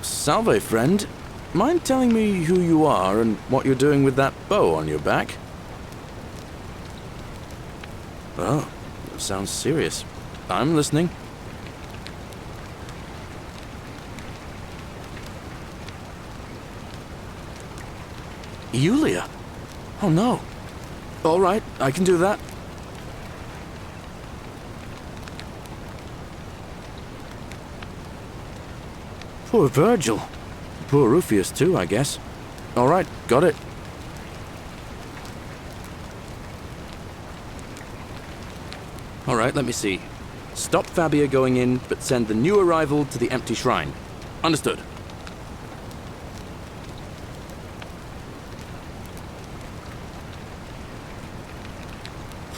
Salve, friend. Mind telling me who you are and what you're doing with that bow on your back? Oh, sounds serious. I'm listening. Yulia? Oh no. All right, I can do that. Poor Virgil. Poor Rufius too, I guess. All right, got it. All right, let me see. Stop Fabia going in, but send the new arrival to the empty shrine. Understood.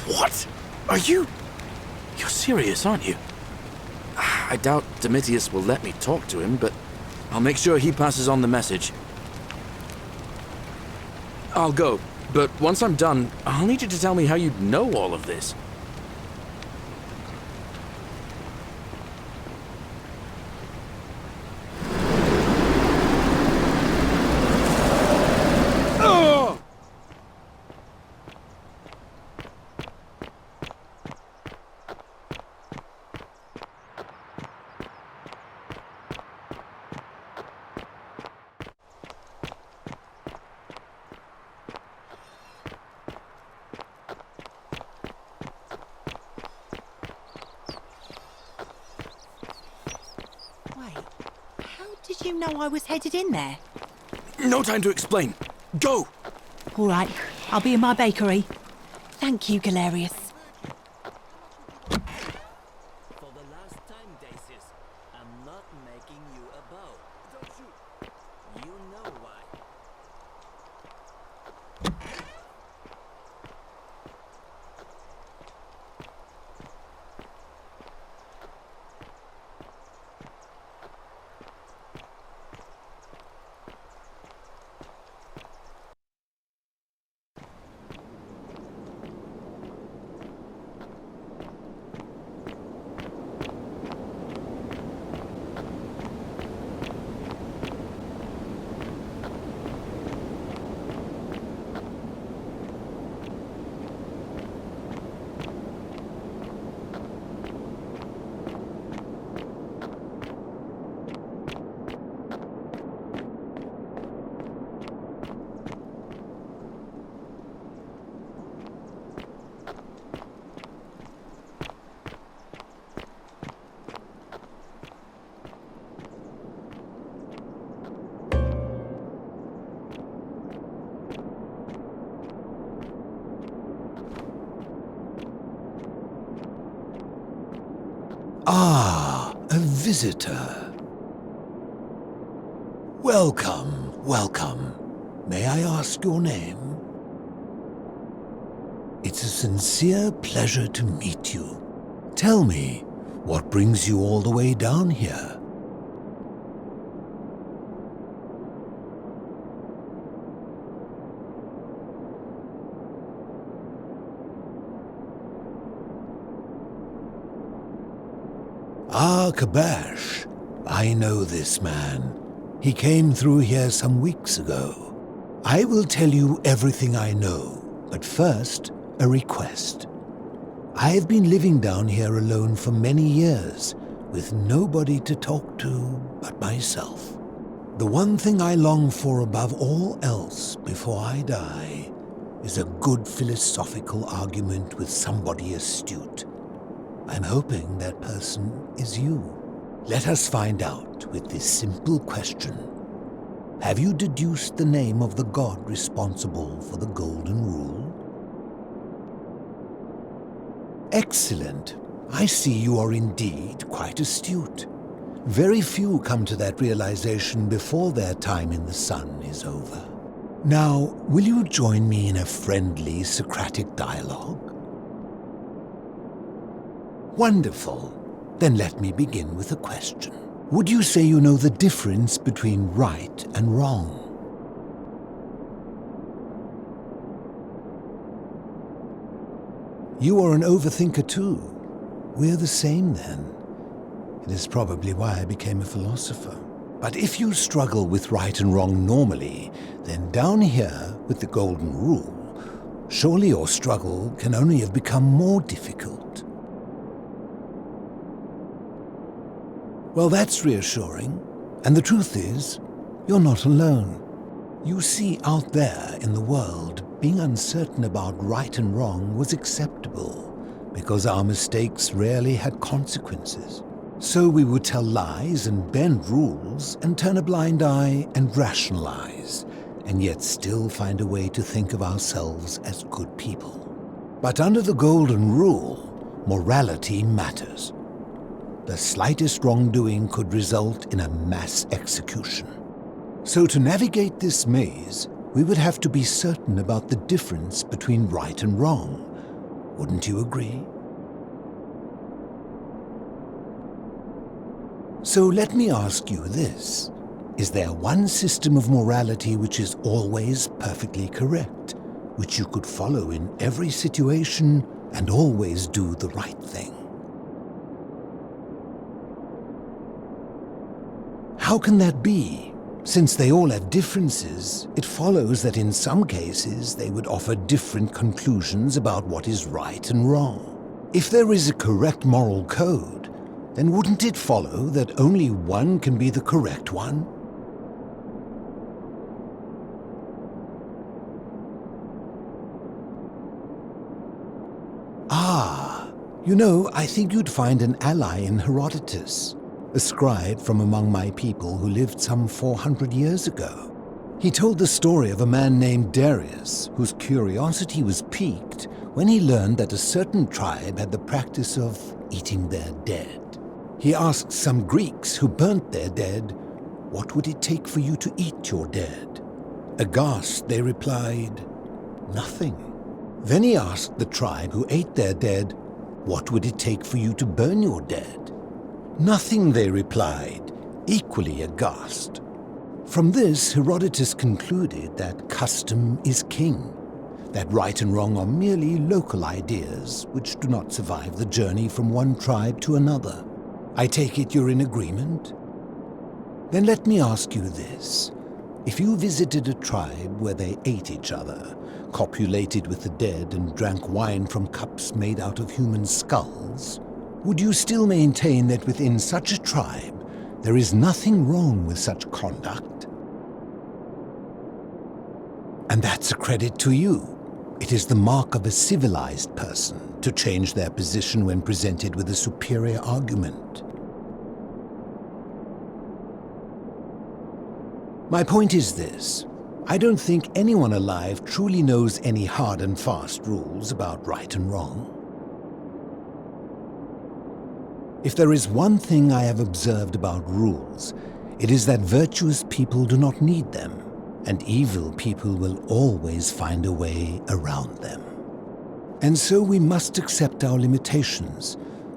What? Are you... You're serious, aren't you? I doubt Domitius will let me talk to him, but I'll make sure he passes on the message. I'll go, but once I'm done, I'll need you to tell me how you know all of this. Did you know I was headed in there? No time to explain. Go! All right, I'll be in my bakery. Thank you, Galerius. For the last time, Dacius, I'm not making you a bow. Don't shoot. You know why. Ah, a visitor. Welcome, welcome. May I ask your name? It's a sincere pleasure to meet you. Tell me, what brings you all the way down here? Ah, Kabash. I know this man. He came through here some weeks ago. I will tell you everything I know, but first, a request. I have been living down here alone for many years, with nobody to talk to but myself. The one thing I long for above all else before I die is a good philosophical argument with somebody astute. I'm hoping that person is you. Let us find out with this simple question. Have you deduced the name of the god responsible for the Golden Rule? Excellent. I see you are indeed quite astute. Very few come to that realization before their time in the sun is over. Now, will you join me in a friendly Socratic dialogue? Wonderful. Then let me begin with a question. Would you say you know the difference between right and wrong? You are an overthinker too. We're the same then. It is probably why I became a philosopher. But if you struggle with right and wrong normally, then down here with the golden rule, surely your struggle can only have become more difficult. Well, that's reassuring. And the truth is, you're not alone. You see, out there in the world, being uncertain about right and wrong was acceptable because our mistakes rarely had consequences. So we would tell lies and bend rules and turn a blind eye and rationalize, and yet still find a way to think of ourselves as good people. But under the golden rule, morality matters. The slightest wrongdoing could result in a mass execution. So to navigate this maze, we would have to be certain about the difference between right and wrong. Wouldn't you agree? So let me ask you this. Is there one system of morality which is always perfectly correct, which you could follow in every situation and always do the right thing? How can that be? Since they all have differences, it follows that in some cases they would offer different conclusions about what is right and wrong. If there is a correct moral code, then wouldn't it follow that only one can be the correct one? I think you'd find an ally in Herodotus, a scribe from among my people who lived some 400 years ago. He told the story of a man named Darius, whose curiosity was piqued when he learned that a certain tribe had the practice of eating their dead. He asked some Greeks who burnt their dead, "What would it take for you to eat your dead?" Aghast, they replied, "Nothing." Then he asked the tribe who ate their dead, "What would it take for you to burn your dead?" "Nothing," they replied, equally aghast. From this, Herodotus concluded that custom is king, that right and wrong are merely local ideas which do not survive the journey from one tribe to another. I take it you're in agreement? Then let me ask you this. If you visited a tribe where they ate each other, copulated with the dead and drank wine from cups made out of human skulls, would you still maintain that within such a tribe there is nothing wrong with such conduct? And that's a credit to you. It is the mark of a civilized person to change their position when presented with a superior argument. My point is this. I don't think anyone alive truly knows any hard and fast rules about right and wrong. If there is one thing I have observed about rules, it is that virtuous people do not need them, and evil people will always find a way around them. And so we must accept our limitations,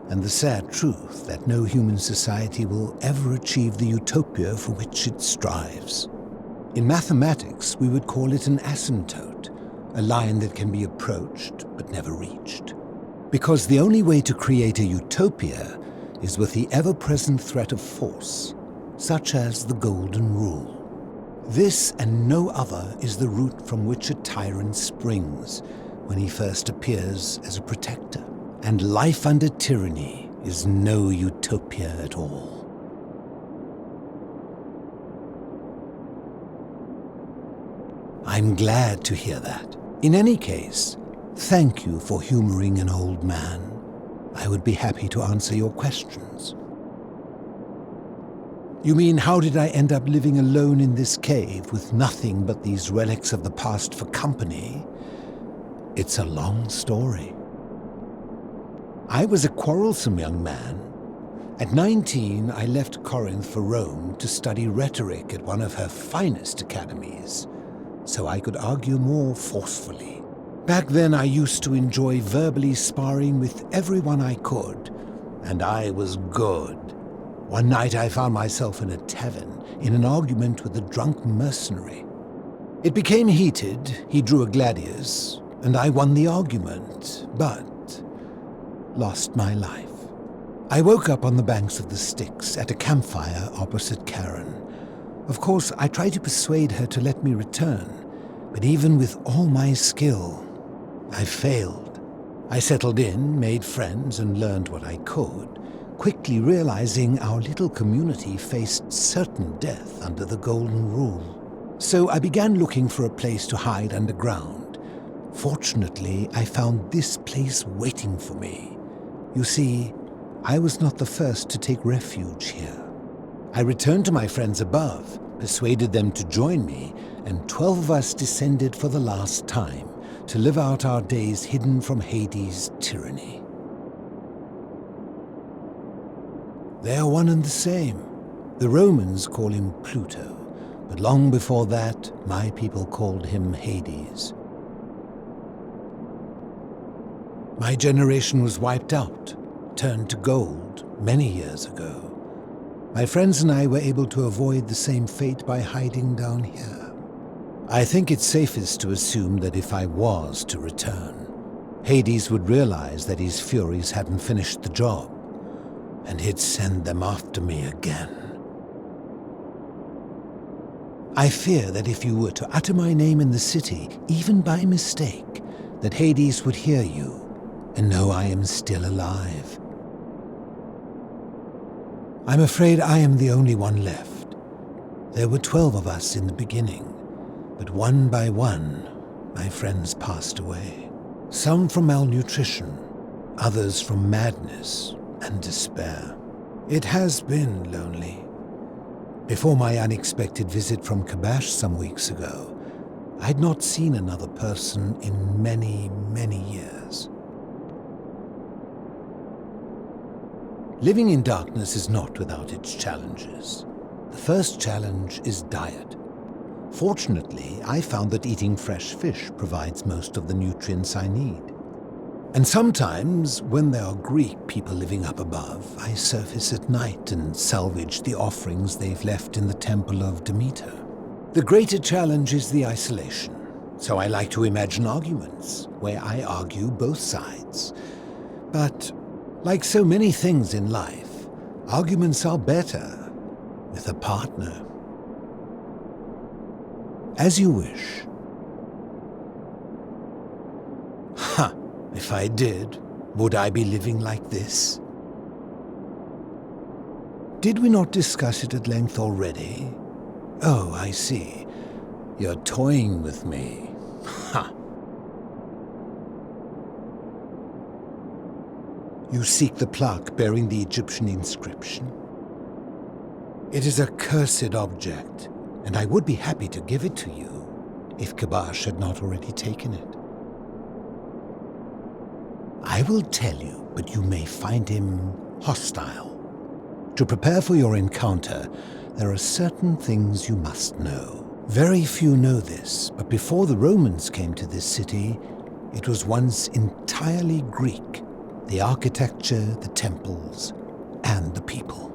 and the sad truth that no human society will ever achieve the utopia for which it strives. In mathematics, we would call it an asymptote, a line that can be approached but never reached. Because the only way to create a utopia is with the ever-present threat of force, such as the golden rule. This and no other is the root from which a tyrant springs when he first appears as a protector. And life under tyranny is no utopia at all. I'm glad to hear that. In any case, thank you for humoring an old man. I would be happy to answer your questions. You mean, how did I end up living alone in this cave with nothing but these relics of the past for company? It's a long story. I was a quarrelsome young man. At 19, I left Corinth for Rome to study rhetoric at one of her finest academies, so I could argue more forcefully. Back then, I used to enjoy verbally sparring with everyone I could, and I was good. One night I found myself in a tavern in an argument with a drunk mercenary. It became heated, he drew a gladius, and I won the argument, but lost my life. I woke up on the banks of the Styx at a campfire opposite Karen, Of course, I tried to persuade her to let me return, but even with all my skill, I failed. I settled in, made friends, and learned what I could, quickly realizing our little community faced certain death under the Golden Rule. So I began looking for a place to hide underground. Fortunately, I found this place waiting for me. You see, I was not the first to take refuge here. I returned to my friends above, persuaded them to join me, and 12 of us descended for the last time to live out our days hidden from Hades' tyranny. They are one and the same. The Romans call him Pluto, but long before that, my people called him Hades. My generation was wiped out, turned to gold, many years ago. My friends and I were able to avoid the same fate by hiding down here. I think it's safest to assume that if I was to return, Hades would realize that his furies hadn't finished the job, and he'd send them after me again. I fear that if you were to utter my name in the city, even by mistake, that Hades would hear you and know I am still alive. I'm afraid I am the only one left. There were 12 of us in the beginning, but one by one, my friends passed away. Some from malnutrition, others from madness and despair. It has been lonely. Before my unexpected visit from KANOH some weeks ago, I'd not seen another person in many, many years. Living in darkness is not without its challenges. The first challenge is diet. Fortunately, I found that eating fresh fish provides most of the nutrients I need. And sometimes, when there are Greek people living up above, I surface at night and salvage the offerings they've left in the temple of Demeter. The greater challenge is the isolation, so I like to imagine arguments, where I argue both sides. But, like so many things in life, arguments are better with a partner. As you wish. Ha! If I did, would I be living like this? Did we not discuss it at length already? Oh, I see. You're toying with me. Ha! You seek the plaque bearing the Egyptian inscription. It is a cursed object, and I would be happy to give it to you if KANOH had not already taken it. I will tell you, but you may find him hostile. To prepare for your encounter, there are certain things you must know. Very few know this, but before the Romans came to this city, it was once entirely Greek. The architecture, the temples, and the people.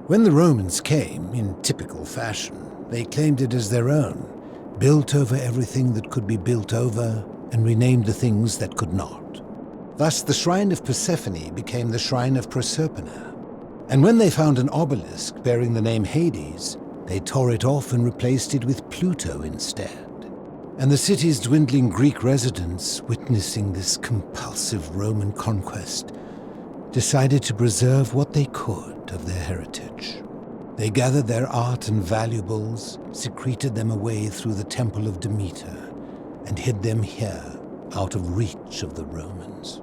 When the Romans came, in typical fashion, they claimed it as their own, built over everything that could be built over, and renamed the things that could not. Thus, the shrine of Persephone became the shrine of Proserpina. And when they found an obelisk bearing the name Hades, they tore it off and replaced it with Pluto instead. And the city's dwindling Greek residents, witnessing this compulsive Roman conquest, decided to preserve what they could of their heritage. They gathered their art and valuables, secreted them away through the temple of Demeter, and hid them here, out of reach of the Romans.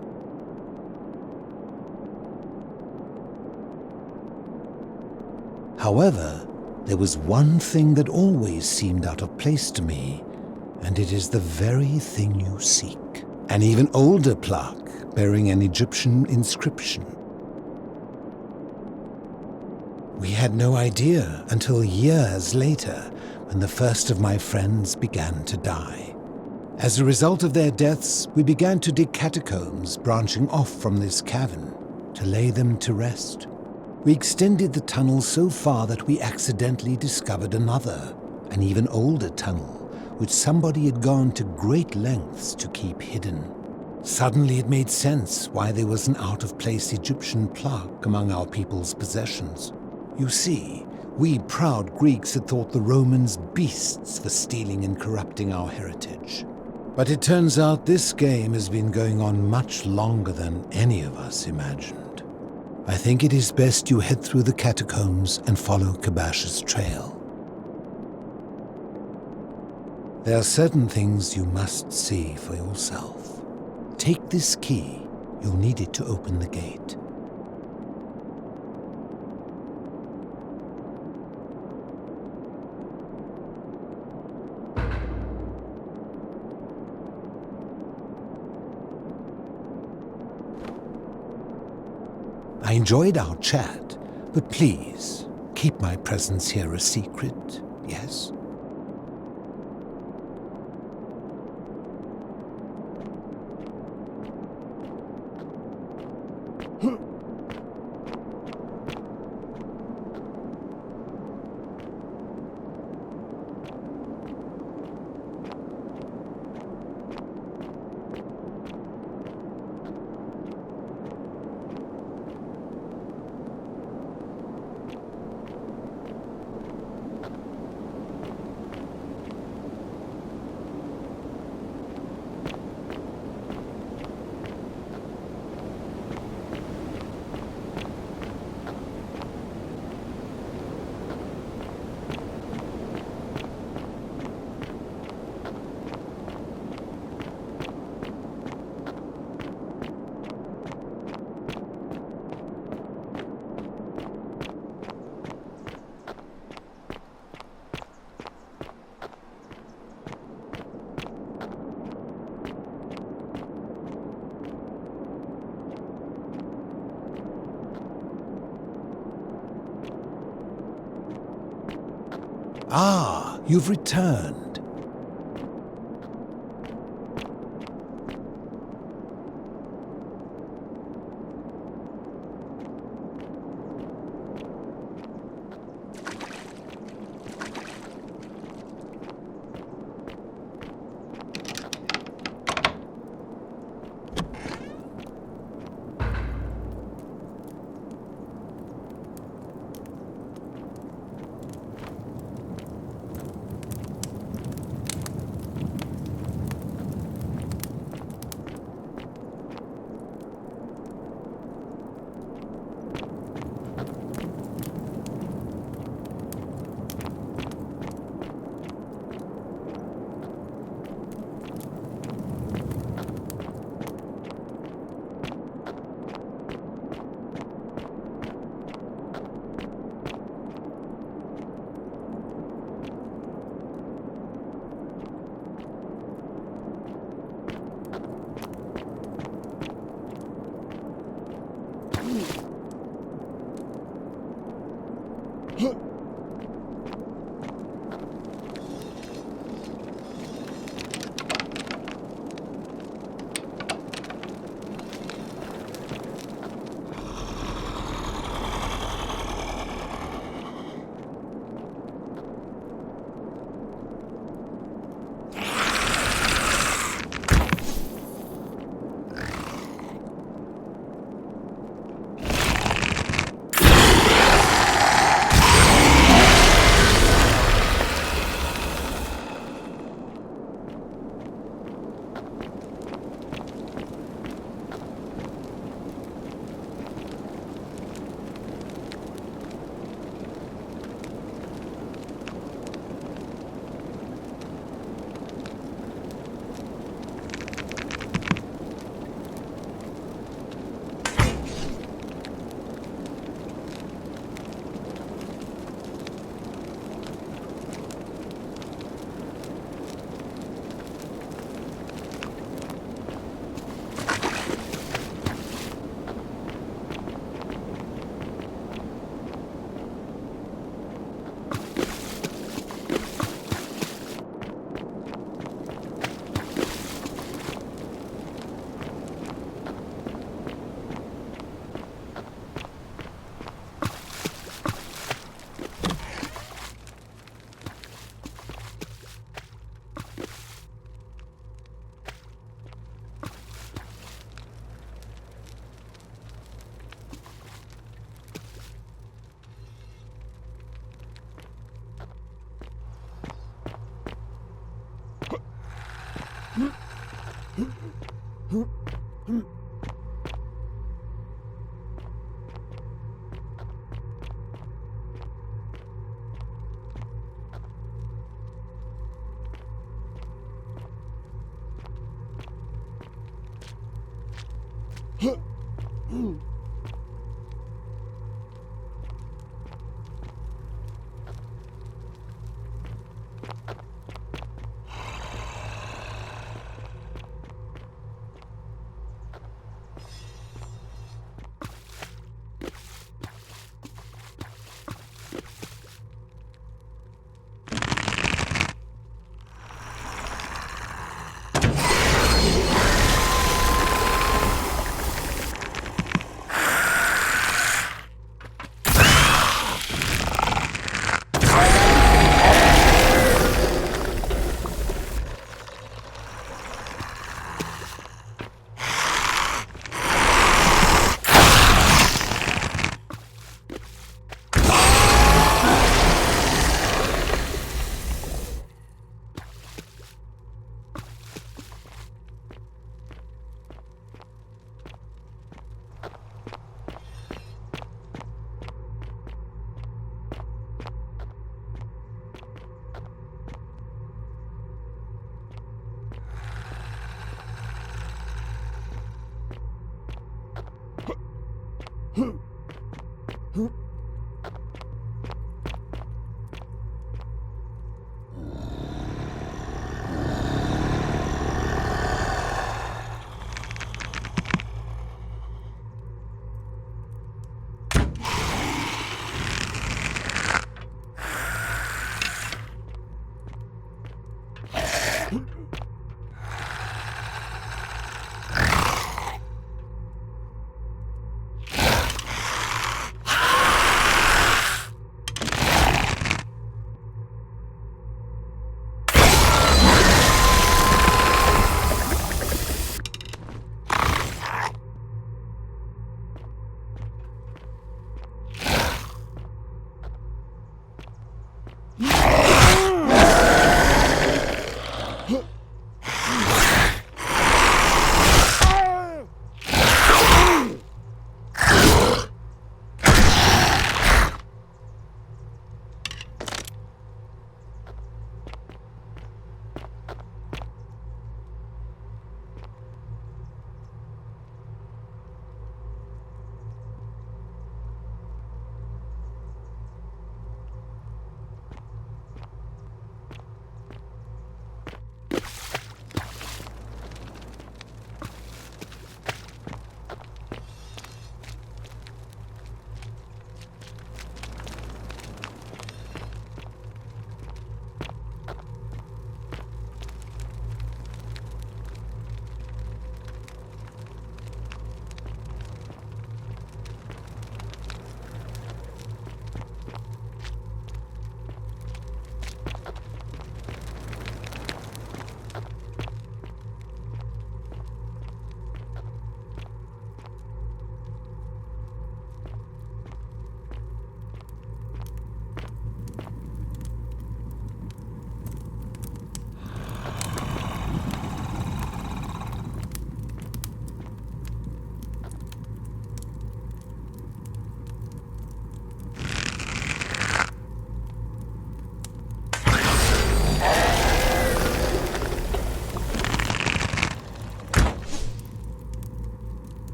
However, there was one thing that always seemed out of place to me, and it is the very thing you seek. An even older plaque bearing an Egyptian inscription. We had no idea until years later when the first of my friends began to die. As a result of their deaths, we began to dig catacombs branching off from this cavern to lay them to rest. We extended the tunnel so far that we accidentally discovered another, an even older tunnel, which somebody had gone to great lengths to keep hidden. Suddenly it made sense why there was an out-of-place Egyptian plaque among our people's possessions. You see, We proud Greeks had thought the Romans beasts for stealing and corrupting our heritage. But it turns out this game has been going on much longer than any of us imagined. I think it is best you head through the catacombs and follow Kabash's trail. There are certain things you must see for yourself. Take this key. You'll need it to open the gate. I enjoyed our chat, but please, keep my presence here a secret, yes? Ah, you've returned.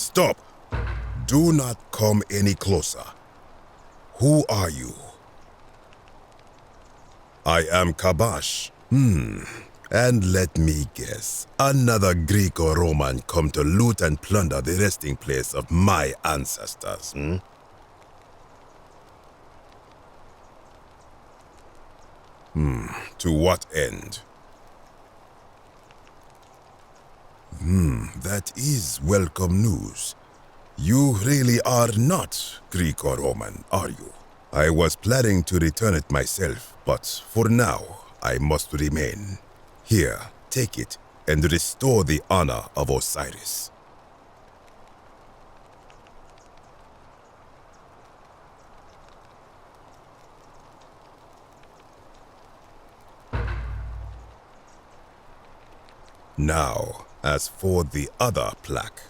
Stop! Do not come any closer. Who are you? I am Kabash. And let me guess, another Greek or Roman come to loot and plunder the resting place of my ancestors, To what end? That is welcome news. You really are not Greek or Roman, are you? I was planning to return it myself, but for now, I must remain. Here, take it and restore the honor of Osiris. Now, as for the other plaque.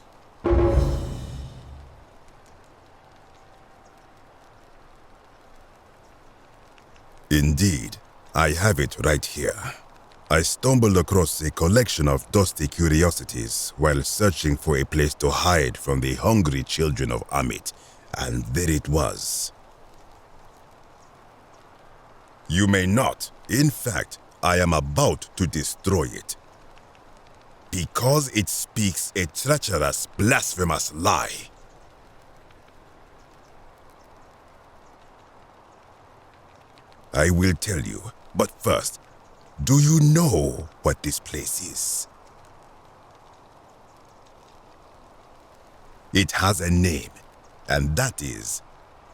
Indeed, I have it right here. I stumbled across a collection of dusty curiosities while searching for a place to hide from the hungry children of Amit, and there it was. You may not. In fact, I am about to destroy it. Because it speaks a treacherous, blasphemous lie. I will tell you, but first, do you know what this place is? It has a name, and that is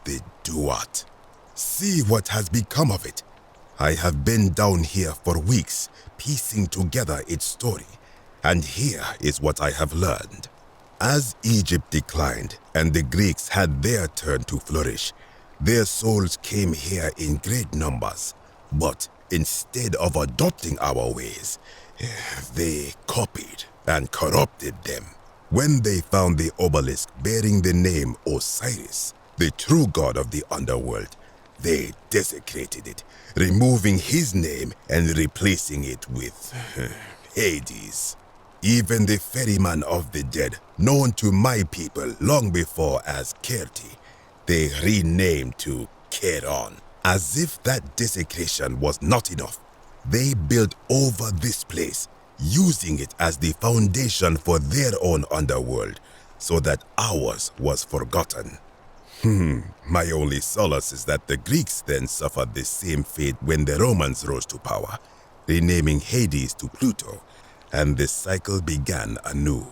the Duat. See what has become of it. I have been down here for weeks, piecing together its story, and here is what I have learned. As Egypt declined and the Greeks had their turn to flourish, their souls came here in great numbers, but instead of adopting our ways, they copied and corrupted them. When they found the obelisk bearing the name Osiris, the true god of the underworld, they desecrated it, removing his name and replacing it with Hades. Even the ferryman of the dead, known to my people long before as Kerti, they renamed to Keron. As if that desecration was not enough, they built over this place, using it as the foundation for their own underworld, so that ours was forgotten. My only solace is that the Greeks then suffered the same fate when the Romans rose to power, renaming Hades to Pluto, and the cycle began anew.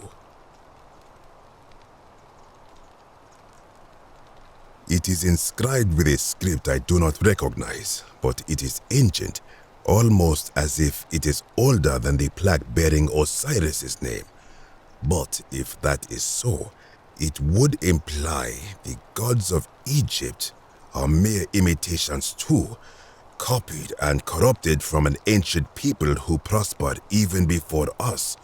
It is inscribed with a script I do not recognize, but it is ancient, almost as if it is older than the plaque bearing Osiris's name. But if that is so, it would imply the gods of Egypt are mere imitations too, copied and corrupted from an ancient people who prospered even before us,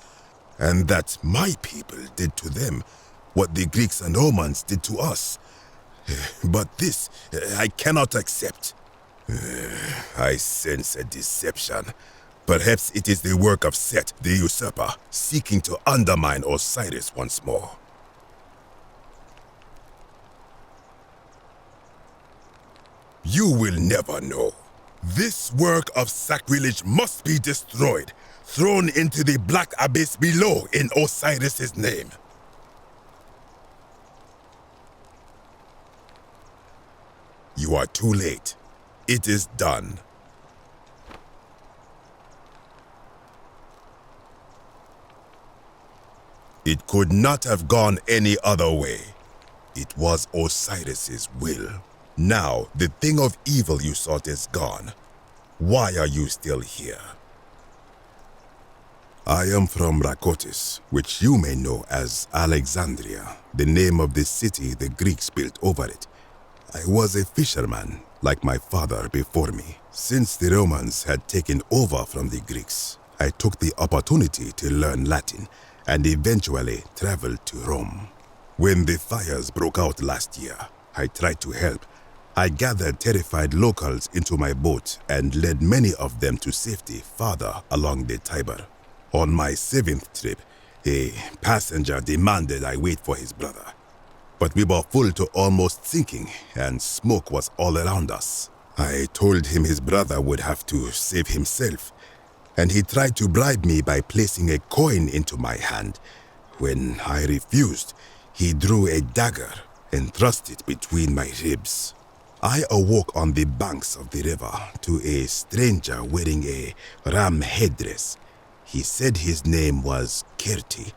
and that my people did to them what the Greeks and Romans did to us. But this I cannot accept. I sense a deception. Perhaps it is the work of Set, the usurper, seeking to undermine Osiris once more. You will never know. This work of sacrilege must be destroyed, thrown into the black abyss below in Osiris's name. You are too late. It is done. It could not have gone any other way. It was Osiris's will. Now, the thing of evil you sought is gone. Why are you still here? I am from Rakotis, which you may know as Alexandria, the name of the city the Greeks built over it. I was a fisherman, like my father before me. Since the Romans had taken over from the Greeks, I took the opportunity to learn Latin and eventually traveled to Rome. When the fires broke out last year, I tried to help. I gathered terrified locals into my boat and led many of them to safety farther along the Tiber. On my 7th trip, A passenger demanded I wait for his brother, but we were full to almost sinking and smoke was all around us. I told him his brother would have to save himself, and he tried to bribe me by placing a coin into my hand. When I refused, he drew a dagger and thrust it between my ribs. I awoke on the banks of the river to a stranger wearing a ram headdress. He said his name was Kirti,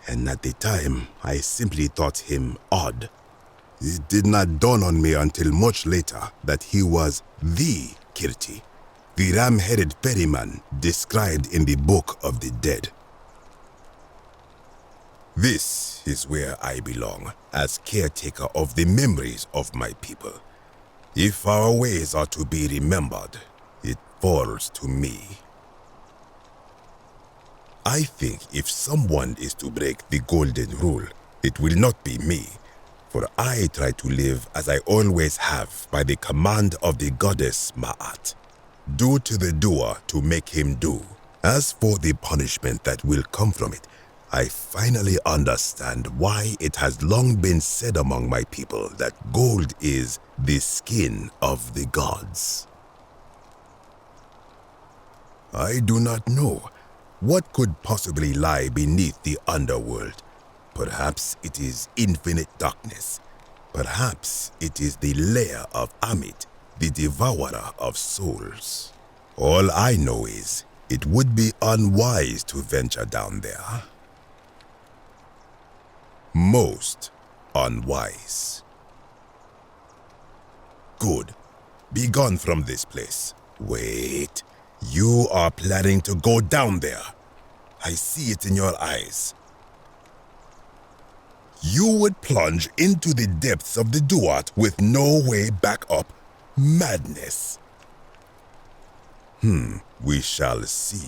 and at the time I simply thought him odd. It did not dawn on me until much later that he was the Kirti, the ram-headed ferryman described in the Book of the Dead. This is where I belong, as caretaker of the memories of my people. If our ways are to be remembered, it falls to me. I think if someone is to break the golden rule, it will not be me, for I try to live as I always have by the command of the goddess Ma'at. Do to the doer to make him do. As for the punishment that will come from it, I finally understand why it has long been said among my people that gold is the skin of the gods. I do not know what could possibly lie beneath the underworld. Perhaps it is infinite darkness. Perhaps it is the lair of Amit, the devourer of souls. All I know is it would be unwise to venture down there. Most unwise. Good. Be gone from this place. Wait. You are planning to go down there. I see it in your eyes. You would plunge into the depths of the Duat with no way back up. Madness. We shall see.